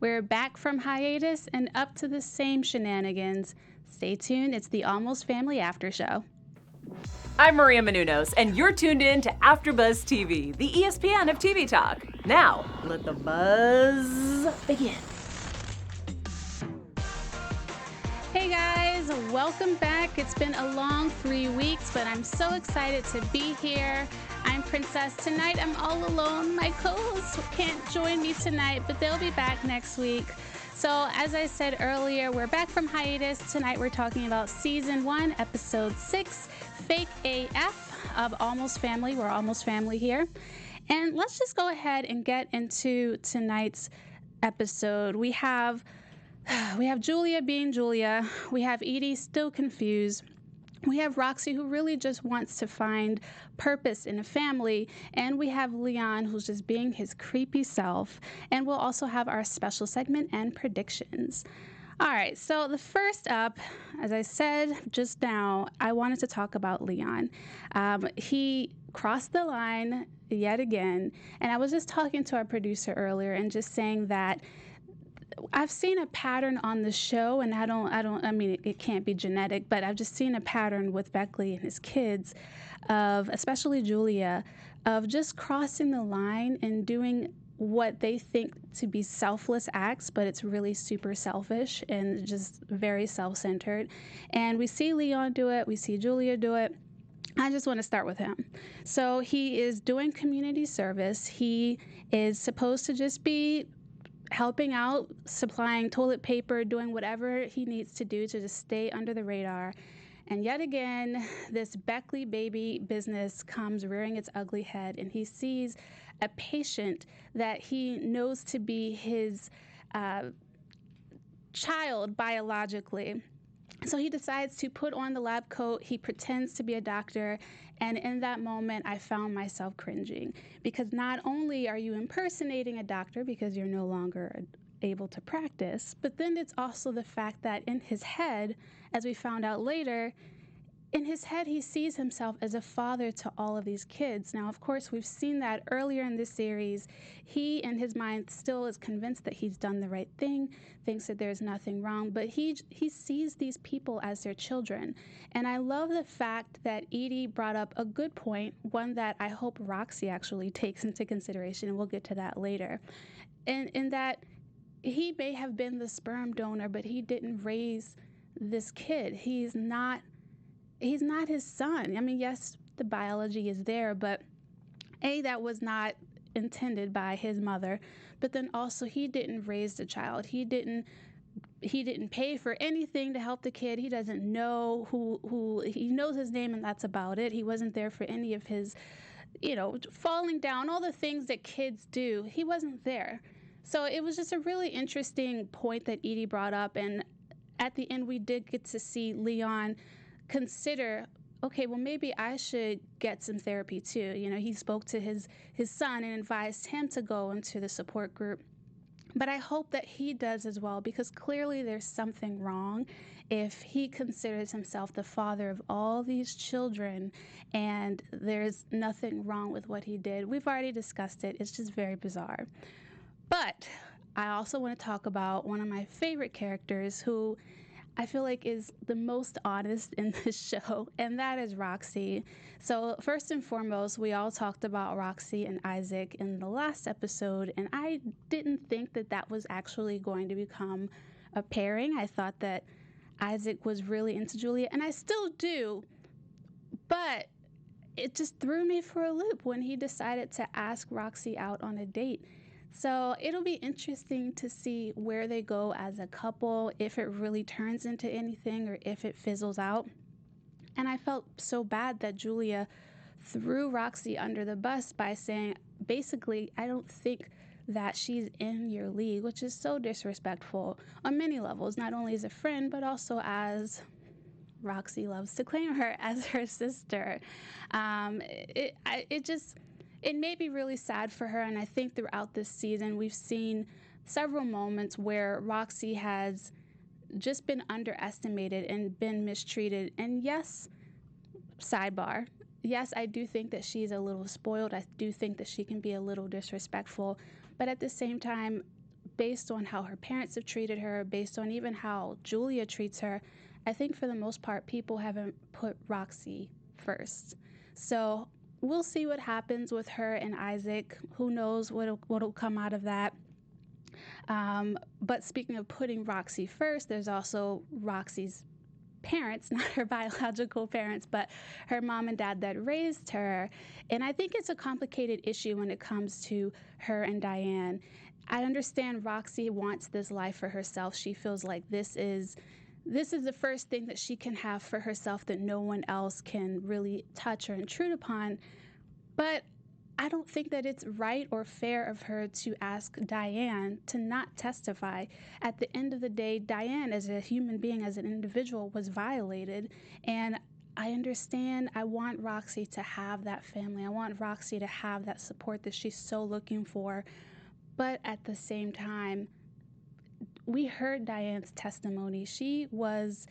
We're back from hiatus and up to the same shenanigans. Stay tuned, it's the Almost Family After Show. I'm Maria Menounos, and you're tuned in to AfterBuzz TV, the ESPN of TV talk. Now, let the buzz begin. Hey guys, welcome back. It's been a long 3 weeks, but I'm so excited to be here. I'm Princess. Tonight I'm all alone. My co-hosts can't join me tonight, but they'll be back next week. So as I said earlier, we're back from hiatus. Tonight we're talking about Season 1, Episode 6, Fake AF of Almost Family. We're Almost Family here. And let's just go ahead and get into tonight's episode. We have Julia being Julia. We have Edie still confused. We have Roxy, who really just wants to find purpose in a family. And we have Leon, who's just being his creepy self. And we'll also have our special segment and predictions. All right, so the first up, as I said just now, I wanted to talk about Leon. He crossed the line yet again. And I was just talking to our producer earlier and just saying that I've seen a pattern on the show, and I mean, it can't be genetic, but I've just seen a pattern with Bechley and his kids of, especially Julia, of just crossing the line and doing what they think to be selfless acts, but it's really super selfish and just very self-centered. And we see Leon do it, we see Julia do it. I just want to start with him. So he is doing community service. He is supposed to just be helping out, supplying toilet paper, doing whatever he needs to do to just stay under the radar. And yet again, this Bechley baby business comes rearing its ugly head, and he sees a patient that he knows to be his child biologically. So he decides to put on the lab coat. He pretends to be a doctor. And in that moment, I found myself cringing, because not only are you impersonating a doctor because you're no longer able to practice, but then it's also the fact that in his head, as we found out later, in his head, he sees himself as a father to all of these kids. Now, of course, we've seen that earlier in this series. He, in his mind, still is convinced that he's done the right thing, thinks that there's nothing wrong, but he sees these people as their children. And I love the fact that Edie brought up a good point, one that I hope Roxy actually takes into consideration, and we'll get to that later. And in that he may have been the sperm donor, but he didn't raise this kid. He's not his son. I mean, yes, the biology is there, but that was not intended by his mother. But then also, he didn't raise the child. He didn't pay for anything to help the kid. He doesn't know who he knows his name, and that's about it. He wasn't there for any of his, falling down, all the things that kids do. He wasn't there. So it was just a really interesting point that Edie brought up. And at the end, we did get to see Leon consider, okay, well, maybe I should get some therapy too. He spoke to his son and advised him to go into the support group. But I hope that he does as well, because clearly there's something wrong if he considers himself the father of all these children and there's nothing wrong with what he did. We've already discussed it. It's just very bizarre. But I also want to talk about one of my favorite characters, who I feel like is the most honest in this show, and that is Roxy. So first and foremost, we all talked about Roxy and Isaac in the last episode, and I didn't think that that was actually going to become a pairing. I thought that Isaac was really into Julia, and I still do, but it just threw me for a loop when he decided to ask Roxy out on a date. So it'll be interesting to see where they go as a couple, if it really turns into anything or if it fizzles out. And I felt so bad that Julia threw Roxy under the bus by saying, basically, I don't think that she's in your league, which is so disrespectful on many levels, not only as a friend, but also as Roxy loves to claim her as her sister. It made me really sad for her, and I think throughout this season we've seen several moments where Roxy has just been underestimated and been mistreated. And yes, sidebar, yes, I do think that she's a little spoiled. I do think that she can be a little disrespectful, but at the same time, based on how her parents have treated her, based on even how Julia treats her, I think for the most part, people haven't put Roxy first. So we'll see what happens with her and Isaac. Who knows what'll come out of that. But speaking of putting Roxy first, there's also Roxy's parents, not her biological parents, but her mom and dad that raised her. And I think it's a complicated issue when it comes to her and Diane. I understand Roxy wants this life for herself. She feels like this is the first thing that she can have for herself that no one else can really touch or intrude upon. But I don't think that it's right or fair of her to ask Diane to not testify. At the end of the day, Diane, as a human being, as an individual, was violated. And I understand. I want Roxy to have that family. I want Roxy to have that support that she's so looking for. But at the same time, we heard Diane's testimony. She was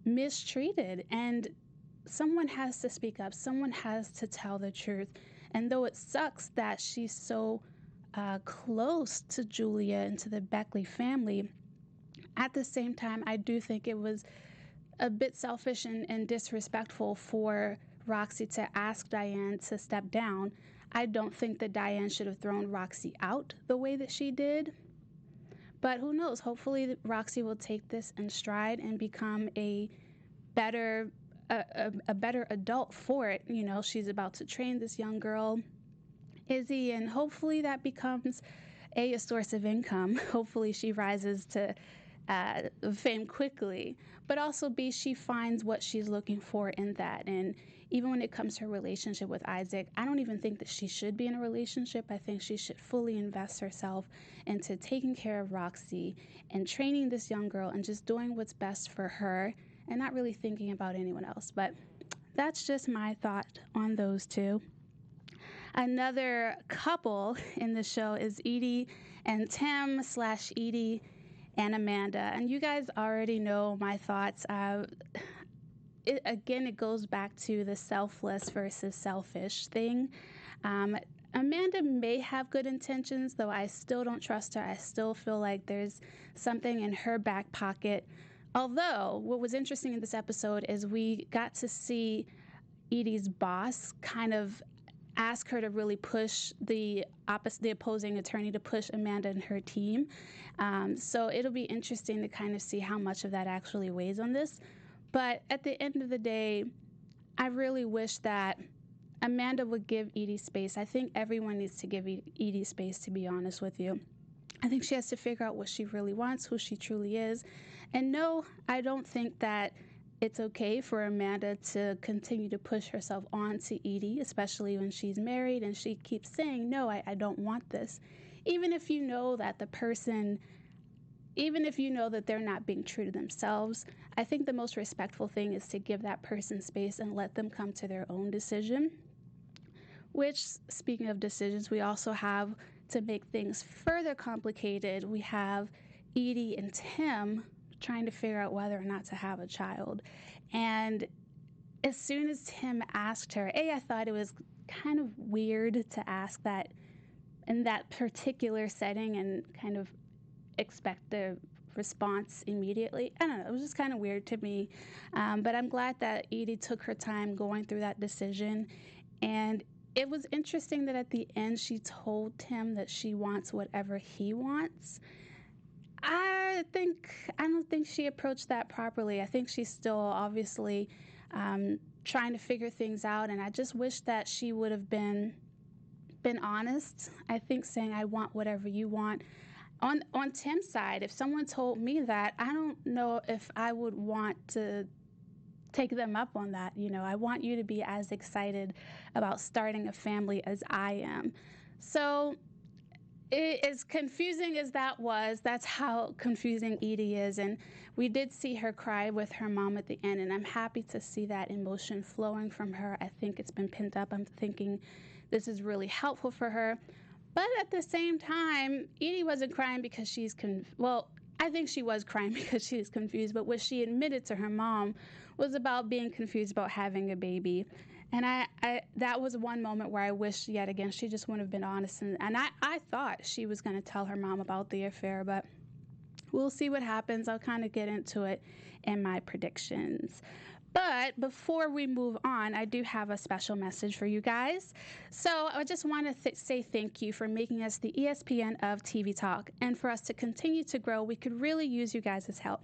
mistreated, and someone has to speak up. Someone has to tell the truth. And though it sucks that she's so close to Julia and to the Bechley family, at the same time, I do think it was a bit selfish and disrespectful for Roxy to ask Diane to step down. I don't think that Diane should have thrown Roxy out the way that she did. But who knows? Hopefully, Roxy will take this in stride and become a better adult for it. You know, she's about to train this young girl, Izzy, and hopefully that becomes a source of income. Hopefully she rises to fame quickly, but also B, she finds what she's looking for in that. And even when it comes to her relationship with Isaac, I don't even think that she should be in a relationship. I think she should fully invest herself into taking care of Roxy and training this young girl and just doing what's best for her and not really thinking about anyone else. But that's just my thought on those two. Another couple in the show is Edie and Tim / Edie and Amanda. And you guys already know my thoughts. It goes back to the selfless versus selfish thing. Amanda may have good intentions, though I still don't trust her. I still feel like there's something in her back pocket. Although, what was interesting in this episode is we got to see Edie's boss kind of ask her to really push the opposing attorney to push Amanda and her team. So it'll be interesting to kind of see how much of that actually weighs on this. But at the end of the day, I really wish that Amanda would give Edie space. I think everyone needs to give Edie space, to be honest with you. I think she has to figure out what she really wants, who she truly is. And no, I don't think that it's okay for Amanda to continue to push herself onto Edie, especially when she's married and she keeps saying, no, I don't want this. Even if you know that they're not being true to themselves, I think the most respectful thing is to give that person space and let them come to their own decision. Which, speaking of decisions, we also have, to make things further complicated, we have Edie and Tim trying to figure out whether or not to have a child. And as soon as Tim asked her, I thought it was kind of weird to ask that in that particular setting and kind of expect the response immediately. I don't know, it was just kind of weird to me. But I'm glad that Edie took her time going through that decision. And it was interesting that at the end she told Tim that she wants whatever he wants. I don't think she approached that properly. I think she's still obviously trying to figure things out, and I just wish that she would have been honest. I think saying I want whatever you want. On Tim's side, if someone told me that, I don't know if I would want to take them up on that. You know, I want you to be as excited about starting a family as I am. So as confusing as that was, that's how confusing Edie is. And we did see her cry with her mom at the end, and I'm happy to see that emotion flowing from her. I think it's been pent up. I'm thinking this is really helpful for her. But at the same time, Edie wasn't crying because she's I think she was crying because she was confused, but what she admitted to her mom was about being confused about having a baby. And that was one moment where I wish, yet again, she just wouldn't have been honest. And I thought she was going to tell her mom about the affair, but we'll see what happens. I'll kind of get into it in my predictions. But before we move on, I do have a special message for you guys. So I just want to say thank you for making us the ESPN of TV Talk. And for us to continue to grow, we could really use you guys' help.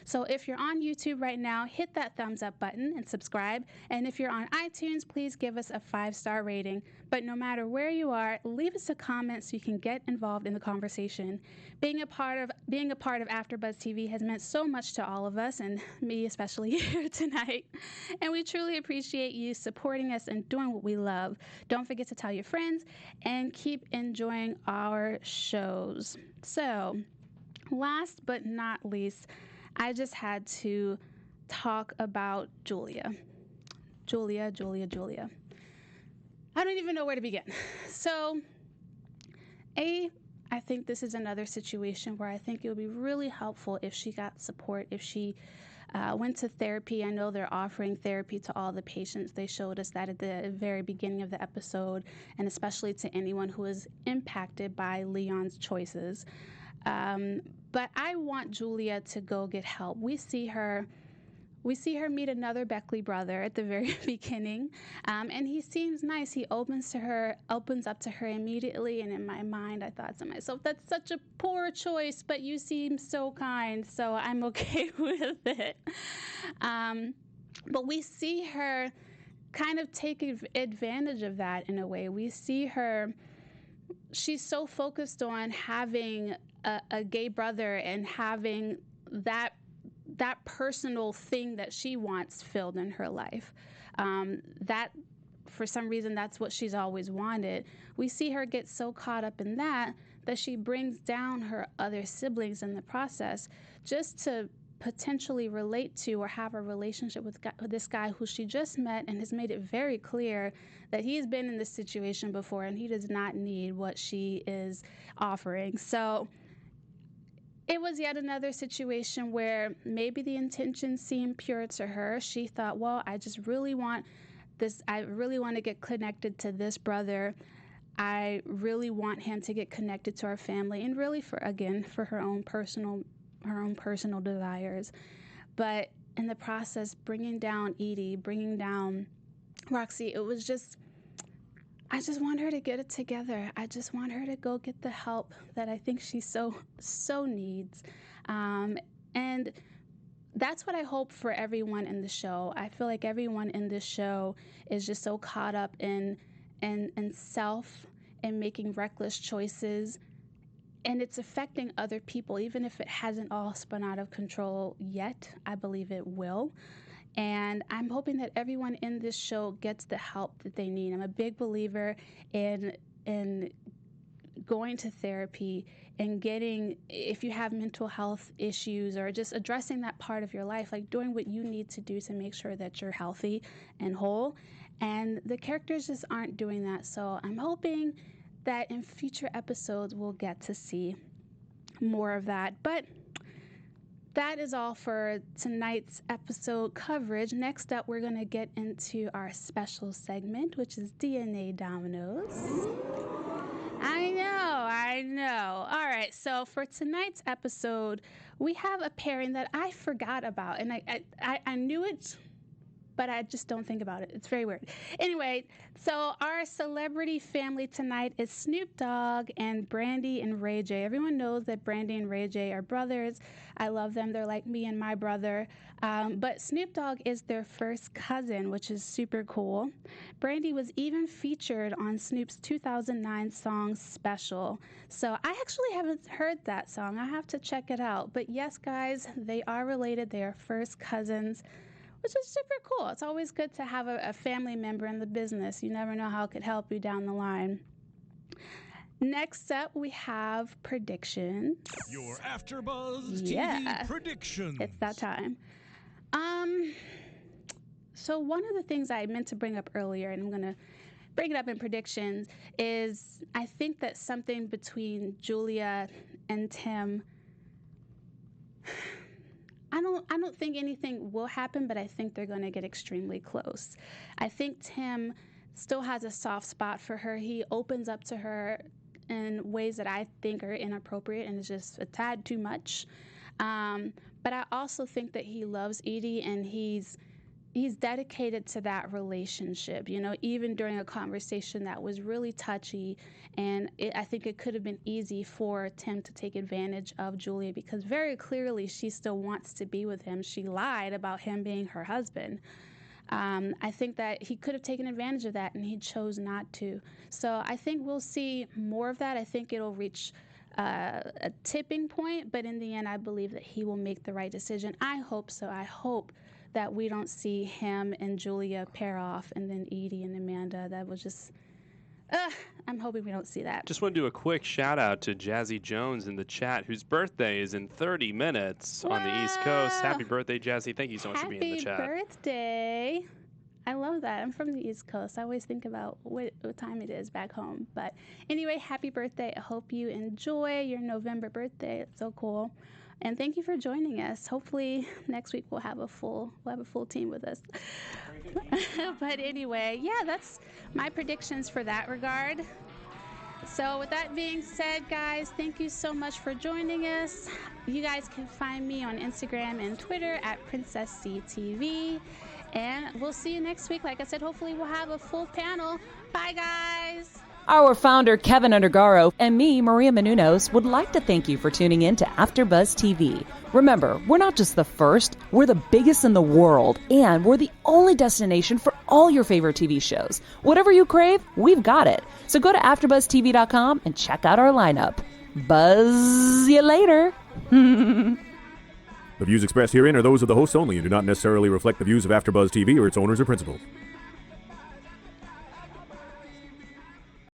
So if you're on YouTube right now, hit that thumbs up button and subscribe. And if you're on iTunes, please give us a 5-star rating. But no matter where you are, leave us a comment so you can get involved in the conversation. Being a part of AfterBuzz TV has meant so much to all of us, and me especially here tonight. And we truly appreciate you supporting us and doing what we love. Don't forget to tell your friends and keep enjoying our shows. So, last but not least, I just had to talk about Julia. Julia. I don't even know where to begin. So, I think this is another situation where I think it would be really helpful if she got support, if she went to therapy. I know they're offering therapy to all the patients. They showed us that at the very beginning of the episode, and especially to anyone who is impacted by Leon's choices. But I want Julia to go get help. We see her meet another Bechley brother at the very beginning, and he seems nice. He opens up to her immediately, and in my mind, I thought to myself, that's such a poor choice, but you seem so kind, so I'm okay with it. But we see her kind of take advantage of that in a way. We see her, she's so focused on having a gay brother and having that personal thing that she wants filled in her life. That, for some reason, that's what she's always wanted. We see her get so caught up in that she brings down her other siblings in the process just to potentially relate to or have a relationship with this guy who she just met and has made it very clear that he's been in this situation before and he does not need what she is offering. So it was yet another situation where maybe the intentions seemed pure to her. She thought, well, I just really want this. I really want to get connected to this brother. I really want him to get connected to our family, and really for her own personal desires. But in the process, bringing down Edie, bringing down Roxy, it was just, I just want her to get it together. I just want her to go get the help that I think she so needs. And that's what I hope for everyone in the show. I feel like everyone in this show is just so caught up in self and making reckless choices. And it's affecting other people, even if it hasn't all spun out of control yet. I believe it will. And I'm hoping that everyone in this show gets the help that they need. I'm a big believer in going to therapy and getting, if you have mental health issues or just addressing that part of your life, like doing what you need to do to make sure that you're healthy and whole. And the characters just aren't doing that. So I'm hoping that in future episodes we'll get to see more of that. But that is all for tonight's episode coverage. Next up, we're going to get into our special segment, which is DNA Dominoes. I know. All right, so for tonight's episode, we have a pairing that I forgot about, and I knew it, but I just don't think about it. It's very weird. Anyway, so our celebrity family tonight is Snoop Dogg and Brandy and Ray J. Everyone knows that Brandy and Ray J are brothers. I love them. They're like me and my brother. But Snoop Dogg is their first cousin, which is super cool. Brandy was even featured on Snoop's 2009 song Special. So I actually haven't heard that song. I have to check it out. But yes, guys, they are related. They are first cousins, which is super cool. It's always good to have a family member in the business. You never know how it could help you down the line. Next up, we have predictions. Your AfterBuzz TV predictions. It's that time. So one of the things I meant to bring up earlier, and I'm going to bring it up in predictions, is I think that something between Julia and Tim, I don't think anything will happen, but I think they're going to get extremely close. I think Tim still has a soft spot for her. He opens up to her in ways that I think are inappropriate and is just a tad too much. But I also think that he loves Edie, and he's dedicated to that relationship, even during a conversation that was really touchy. And I think it could have been easy for Tim to take advantage of Julia, because very clearly she still wants to be with him. She lied about him being her husband. I think that he could have taken advantage of that, and he chose not to. So I think we'll see more of that. I think it'll reach a tipping point, but in the end, I believe that he will make the right decision. I hope so. I hope that we don't see him and Julia pair off, and then Edie and Amanda. That was just, I'm hoping we don't see that. Just want to do a quick shout out to Jazzy Jones in the chat, whose birthday is in 30 minutes on the East Coast. Happy birthday, Jazzy. Thank you so much for being in the chat. Happy birthday. I love that. I'm from the East Coast. I always think about what time it is back home. But anyway, happy birthday. I hope you enjoy your November birthday. It's so cool. And thank you for joining us. Hopefully next week we'll have a full team with us. But anyway, yeah, that's my predictions for that regard. So with that being said, guys, thank you so much for joining us. You guys can find me on Instagram and Twitter at PrincessCTV. And we'll see you next week. Like I said, hopefully we'll have a full panel. Bye, guys. Our founder, Kevin Undergaro, and me, Maria Menounos, would like to thank you for tuning in to AfterBuzz TV. Remember, we're not just the first, we're the biggest in the world, and we're the only destination for all your favorite TV shows. Whatever you crave, we've got it. So go to AfterBuzzTV.com and check out our lineup. Buzz you later. The views expressed herein are those of the hosts only and do not necessarily reflect the views of AfterBuzz TV or its owners or principals.